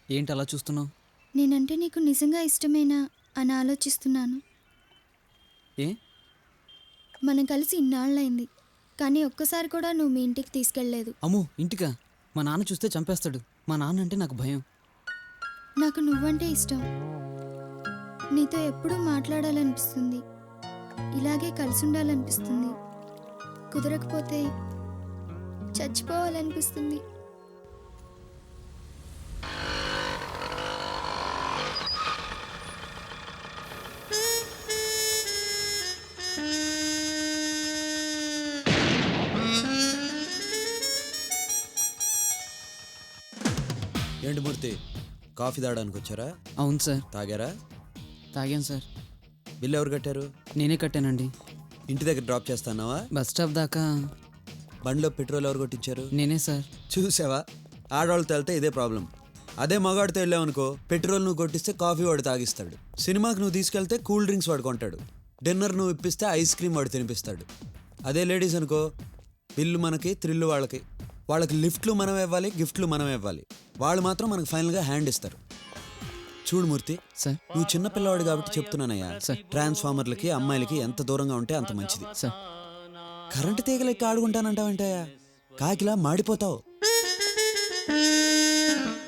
ఏంటి అలా చూస్తున్నావు? నేనంటే నీకు నిజంగా ఇష్టమేనా అని ఆలోచిస్తున్నాను. ఏ? మనం కలిసి ఇన్నాళ్ళైంది, కానీ ఒక్కసారి కూడా నువ్వు మీ ఇంటికి తీసుకెళ్ళలేదు. అమ్ము, ఇంటికా? మా నాన్న చూస్తే చంపేస్తాడు. మా నాన్న అంటే నాకు భయం. నాకు నువ్వంటే ఇష్టం. నీతో ఎప్పుడూ మాట్లాడాలనిపిస్తుంది, ఇలాగే కలిసి ఉండాలనిపిస్తుంది. కుదరకపోతే చచ్చిపోవాలనిపిస్తుంది. ఏంటి మూర్తి, కాఫీ తాగడానికి వచ్చారా? అవును సార్. తాగారా? తాగాను సార్. బిల్లు ఎవరు కట్టారు? నేనే కట్టానండి. ఇంటి దగ్గర డ్రాప్ చేస్తానావా? బస్ స్టాప్ దాకా బండిలో పెట్రోల్ ఎవరు కొట్టించారు? నేనే సార్. చూసావా, ఆడవాళ్ళతో వెళ్తే ఇదే ప్రాబ్లం. అదే మగాడితో వెళ్ళావనుకో, పెట్రోల్ నువ్వు కొట్టిస్తే కాఫీ వాడు తాగిస్తాడు, సినిమాకి నువ్వు తీసుకెళ్తే కూల్ డ్రింక్స్ వాడు కొంటాడు, డిన్నర్ నువ్వు ఇప్పిస్తే ఐస్ క్రీమ్ వాడు తినిపిస్తాడు. అదే లేడీస్ అనుకో, బిల్లు మనకి, థ్రిల్లు వాళ్ళకి. వాళ్ళకి లిఫ్ట్లు మనం ఇవ్వాలి, గిఫ్ట్లు మనం ఇవ్వాలి. వాళ్ళు మాత్రం మనకు ఫైనల్గా హ్యాండ్ ఇస్తారు. చూడు మూర్తి, సార్. నువ్వు చిన్నపిల్లవాడు కాబట్టి చెప్తున్నానయ్యా, సార్. ట్రాన్స్ఫార్మర్లకి అమ్మాయిలకి ఎంత దూరంగా ఉంటే అంత మంచిది. సార్. కరెంటు తీగలెక్కి ఆడుకుంటానంటావంటాయా? కాకిలా మాడిపోతావు.